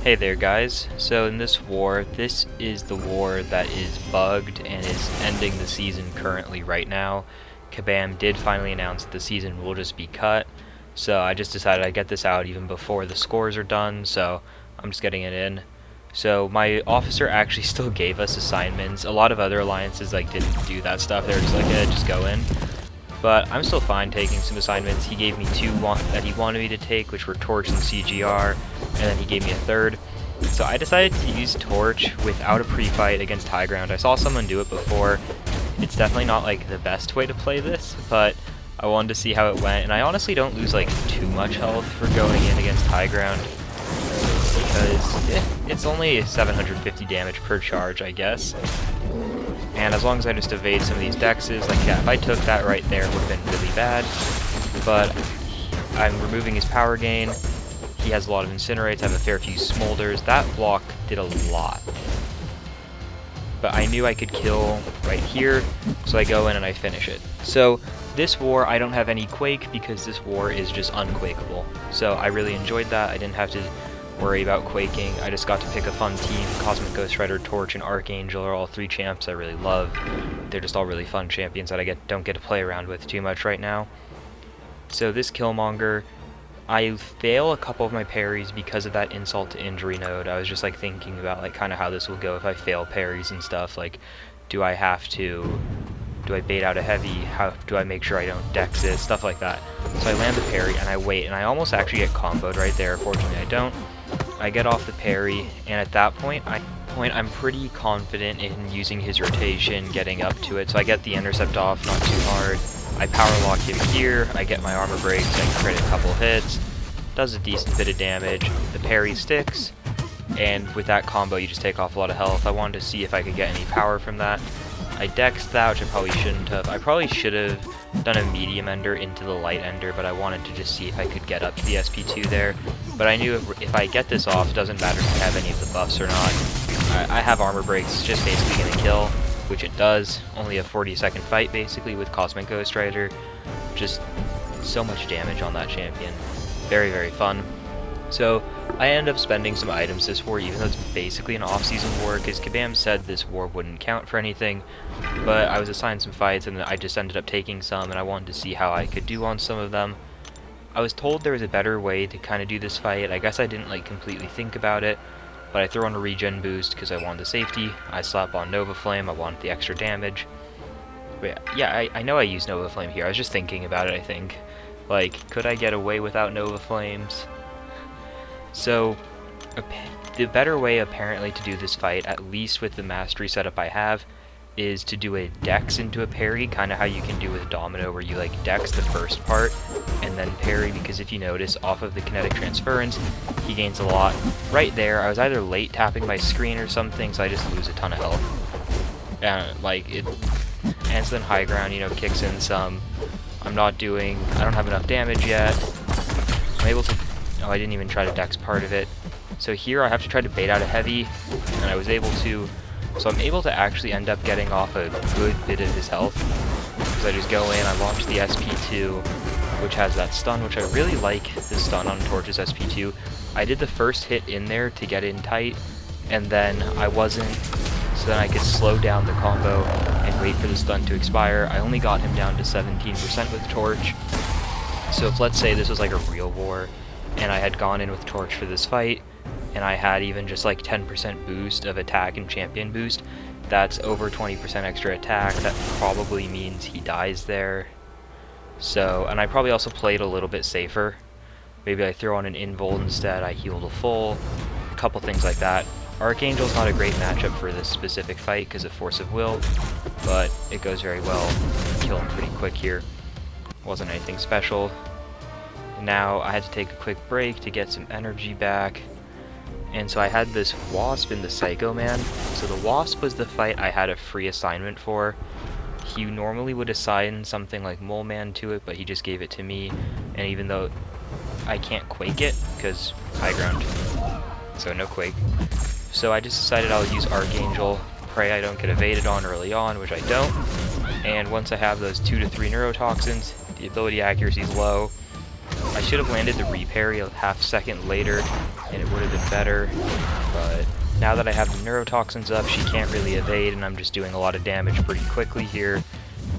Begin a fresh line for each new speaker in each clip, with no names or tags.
Hey there guys, so in this war, this is the war that is bugged and is ending the season currently right now. Kabam did finally announce that the season will just be cut, so I just decided I'd get this out even before the scores are done, so I'm just getting it in. So my officer actually still gave us assignments. A lot of other alliances didn't do that stuff, they were just like, just go in. But I'm still fine taking some assignments. He gave me two that he wanted me to take, which were Torch and CGR, and then he gave me a third. So I decided to use Torch without a pre-fight against high ground. I saw someone do it before. It's definitely not like the best way to play this, but I wanted to see how it went, and I honestly don't lose like too much health for going in against high ground, because it's only 750 damage per charge, I guess. And as long as I just evade some of these dexes, like yeah, if I took that right there, it would have been really bad. But I'm removing his power gain. He has a lot of incinerates, I have a fair few smolders. That block did a lot. But I knew I could kill right here, so I go in and I finish it. So this war, I don't have any quake because this war is just unquakeable. So I really enjoyed that. I didn't have to worry about quaking. I just got to pick a fun team. Cosmic Ghost Rider, Torch, and Archangel are all three champs I really love. They're just all really fun champions that I don't get to play around with too much right now. So this Killmonger, I fail a couple of my parries because of that insult to injury node. I was just like thinking about like kind of how this will go if I fail parries and stuff. Like, do I bait out a heavy? How do I make sure I don't dex it? Stuff like that. So I land the parry and I wait, and I almost actually get comboed right there. Fortunately, I don't. I get off the parry, and at that point, I'm pretty confident in using his rotation, getting up to it. So I get the intercept off, not too hard. I power lock him here, I get my armor breaks, I crit a couple hits, does a decent bit of damage, the parry sticks, and with that combo you just take off a lot of health. I wanted to see if I could get any power from that. I dexed that, which I probably shouldn't have. I probably should have done a medium ender into the light ender, but I wanted to just see if I could get up to the SP2 there. But I knew if I get this off, it doesn't matter if I have any of the buffs or not. I have armor breaks, it's just basically going to kill, which it does. Only a 40-second fight basically with Cosmic Ghost Rider. Just so much damage on that champion. Very, very fun. So I ended up spending some items this war, even though it's basically an off-season war, because Kabam said this war wouldn't count for anything, but I was assigned some fights and I just ended up taking some, and I wanted to see how I could do on some of them. I was told there was a better way to kind of do this fight. I guess I didn't like completely think about it, but I throw on a regen boost because I wanted the safety. I slap on Nova Flame, I wanted the extra damage. But yeah, I know I used Nova Flame here. I was just thinking about it, I think. Like, could I get away without Nova Flames? So, the better way apparently to do this fight, at least with the mastery setup I have, is to do a dex into a parry, kind of how you can do with Domino, where you like dex the first part and then parry, because if you notice, off of the kinetic transference, he gains a lot. Right there, I was either late tapping my screen or something, so I just lose a ton of health. And so then high ground, kicks in some. I don't have enough damage yet. I'm able to, I didn't even try to dex part of it. So here I have to try to bait out a heavy, and I was able to. So I'm able to actually end up getting off a good bit of his health. Because I just go in, I launch the SP2, which has that stun, which I really like the stun on Torch's SP2. I did the first hit in there to get in tight, and then I wasn't, so then I could slow down the combo and wait for the stun to expire. I only got him down to 17% with Torch. So if let's say this was like a real war, and I had gone in with Torch for this fight, and I had even just like 10% boost of attack and champion boost, that's over 20% extra attack. That probably means he dies there. So, and I probably also played a little bit safer. Maybe I throw on an invul instead, I heal to full, a couple things like that. Archangel's not a great matchup for this specific fight because of Force of Will, but it goes very well. Kill him pretty quick here. Wasn't anything special. Now I had to take a quick break to get some energy back. And so I had this Wasp and the Psycho Man. So the Wasp was the fight I had a free assignment for. He normally would assign something like Mole Man to it, but he just gave it to me. And even though I can't quake it, because high ground, so no quake. So I just decided I'll use Archangel, pray I don't get evaded on early on, which I don't. And once I have those 2 to 3 neurotoxins, the ability accuracy is low. I should have landed the reparry a half second later, and it would have been better, but now that I have the neurotoxins up, she can't really evade, and I'm just doing a lot of damage pretty quickly here.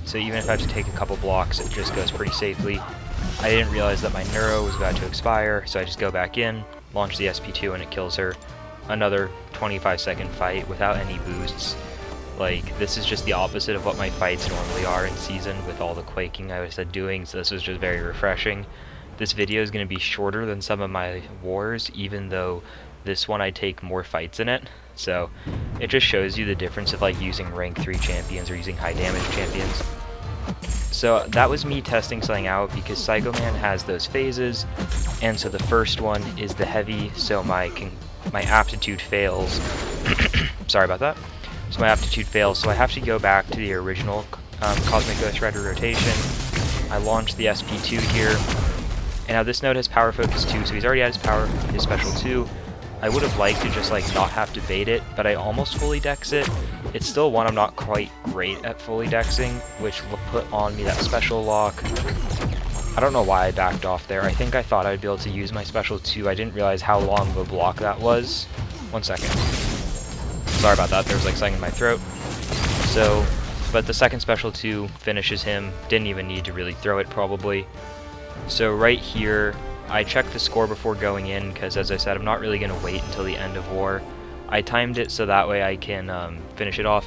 So even if I have to take a couple blocks, it just goes pretty safely. I didn't realize that my neuro was about to expire, so I just go back in, launch the SP2, and it kills her. Another 25-second fight without any boosts. Like, this is just the opposite of what my fights normally are in season with all the quaking I was doing, so this was just very refreshing. This video is going to be shorter than some of my wars, even though this one I take more fights in it. So it just shows you the difference of like using rank 3 champions or using high damage champions. So that was me testing something out because Psycho Man has those phases, and so the first one is the heavy, so my aptitude fails. Sorry about that. So my aptitude fails, so I have to go back to the original Cosmic Ghost Rider rotation. I launch the SP2 here, and now this node has Power Focus 2, so he's already at his special 2. I would have liked to just like not have to bait it, but I almost fully dex it. It's still one I'm not quite great at fully dexing, which will put on me that special lock. I don't know why I backed off there. I think I thought I'd be able to use my special 2. I didn't realize how long of a block that was. 1 second. Sorry about that, there was like something in my throat. So, but the second special 2 finishes him. Didn't even need to really throw it probably. So right here, I checked the score before going in because, as I said, I'm not really going to wait until the end of war. I timed it so that way I can finish it off.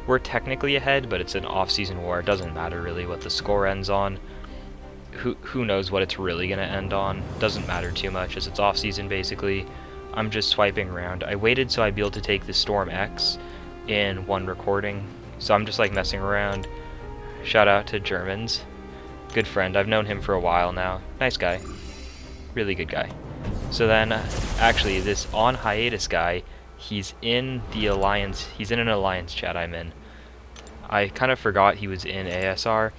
We're technically ahead, but it's an off-season war. It doesn't matter really what the score ends on. Who knows what it's really going to end on. Doesn't matter too much as it's off-season basically. I'm just swiping around. I waited so I'd be able to take the Storm X in one recording. So I'm just like messing around. Shout out to Germans. Good friend. I've known him for a while now. Nice guy. Really good guy. So then, actually, this on hiatus guy, he's in the alliance. He's in an alliance chat I'm in. I kind of forgot he was in ASR.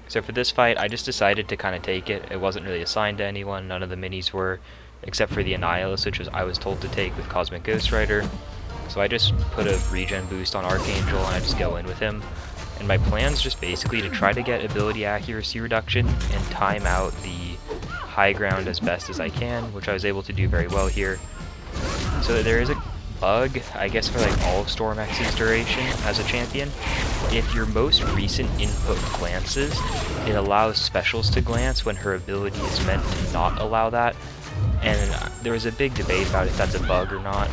So for this fight, I just decided to kind of take it. It wasn't really assigned to anyone. None of the minis were, except for the Annihilus, which I was told to take with Cosmic Ghost Rider. So I just put a regen boost on Archangel, and I just go in with him. And my plan's just basically to try to get ability accuracy reduction and time out the high ground as best as I can, which I was able to do very well here. So there is a bug, I guess, for like all of Storm X's duration as a champion. If your most recent input glances, it allows specials to glance when her ability is meant to not allow that. And there was a big debate about if that's a bug or not.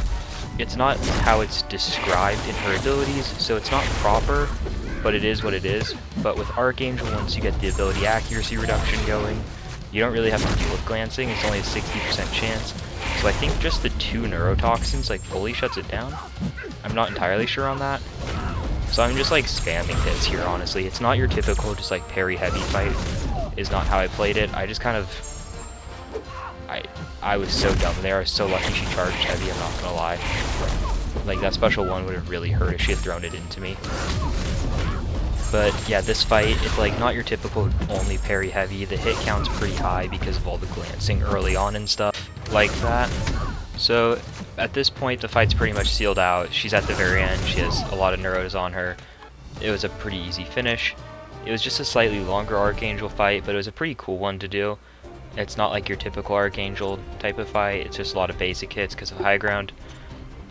It's not how it's described in her abilities, so it's not proper, but it is what it is. But with Archangel, once you get the ability accuracy reduction going, you don't really have to deal with glancing. It's only a 60% chance. So I think just the 2 neurotoxins like fully shuts it down. I'm not entirely sure on that. So I'm just like spamming hits here, honestly. It's not your typical just like parry heavy fight. Is not how I played it. I just kind of... I was so dumb there. I was so lucky she charged heavy, I'm not gonna lie. Like, that special 1 would have really hurt if she had thrown it into me. But yeah, this fight, it's like not your typical only parry heavy. The hit count's pretty high because of all the glancing early on and stuff like that. So at this point, the fight's pretty much sealed out. She's at the very end. She has a lot of neuros on her. It was a pretty easy finish. It was just a slightly longer Archangel fight, but it was a pretty cool one to do. It's not like your typical Archangel type of fight. It's just a lot of basic hits because of high ground.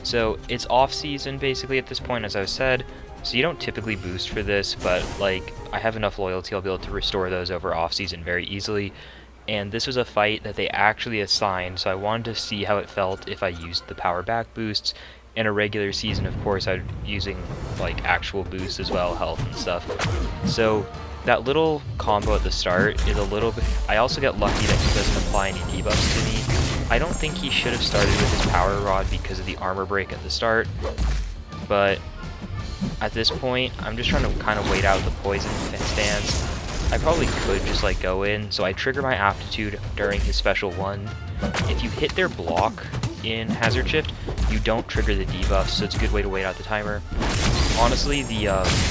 So it's off season basically at this point, as I said. So you don't typically boost for this, but like I have enough loyalty, I'll be able to restore those over off season very easily. And this was a fight that they actually assigned, so I wanted to see how it felt if I used the power back boosts. In a regular season, of course, I'd using like actual boosts as well, health and stuff. So that little combo at the start is a little bit... I also get lucky that he doesn't apply any debuffs to me. I don't think he should have started with his power rod because of the armor break at the start, but at this point, I'm just trying to kind of wait out the poison stance. I probably could just like go in, so I trigger my aptitude during his special 1. If you hit their block in Hazard Shift, you don't trigger the debuff, so it's a good way to wait out the timer. Honestly, the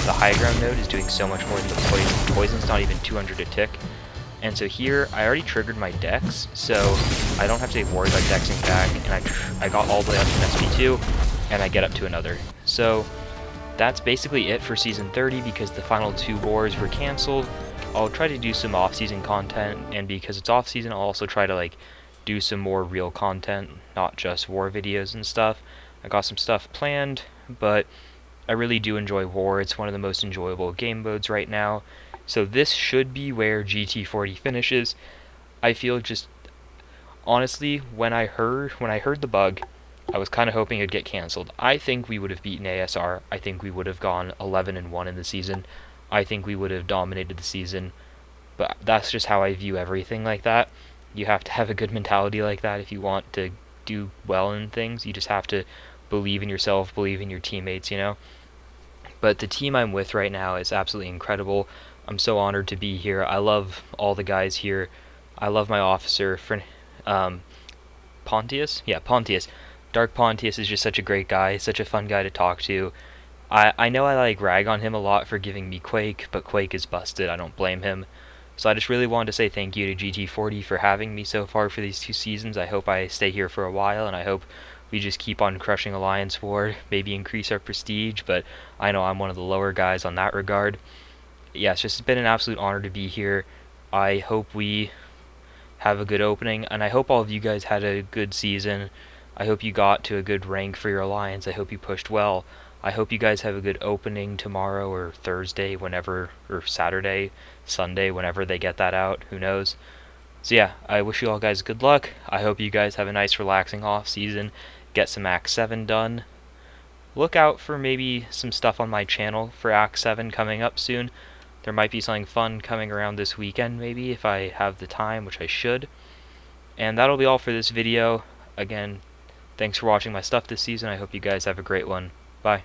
high ground node is doing so much more than the poison. The poison's not even 200 a tick. And so here, I already triggered my dex, so I don't have to worry about dexing back, and I got all the way up to SP2, and I get up to another. So that's basically it for Season 30, because the final 2 wars were cancelled, I'll try to do some off-season content, and because it's off-season, I'll also try to like do some more real content, not just war videos and stuff. I got some stuff planned, but I really do enjoy war. It's one of the most enjoyable game modes right now. So this should be where GT40 finishes. I feel just honestly, when I heard the bug, I was kind of hoping it'd get canceled. I think we would have beaten ASR. I think we would have gone 11-1 in the season. I think we would have dominated the season. But that's just how I view everything like that. You have to have a good mentality like that if you want to do well in things. You just have to believe in yourself, believe in your teammates, you know? But the team I'm with right now is absolutely incredible. I'm so honored to be here. I love all the guys here. I love my officer, Pontius? Yeah, Pontius. Dark Pontius is just such a great guy, such a fun guy to talk to. I know I like rag on him a lot for giving me Quake, but Quake is busted. I don't blame him. So I just really wanted to say thank you to GT40 for having me so far for these 2 seasons. I hope I stay here for a while, and I hope we just keep on crushing Alliance War, maybe increase our prestige, but I know I'm one of the lower guys on that regard. Yeah, it's just been an absolute honor to be here. I hope we have a good opening, and I hope all of you guys had a good season. I hope you got to a good rank for your alliance. I hope you pushed well. I hope you guys have a good opening tomorrow or Thursday, whenever, or Saturday, Sunday, whenever they get that out. Who knows? So yeah, I wish you all guys good luck. I hope you guys have a nice relaxing off season. Get some Act 7 done. Look out for maybe some stuff on my channel for Act 7 coming up soon. There might be something fun coming around this weekend maybe if I have the time, which I should. And that'll be all for this video. Again, thanks for watching my stuff this season. I hope you guys have a great one. Bye.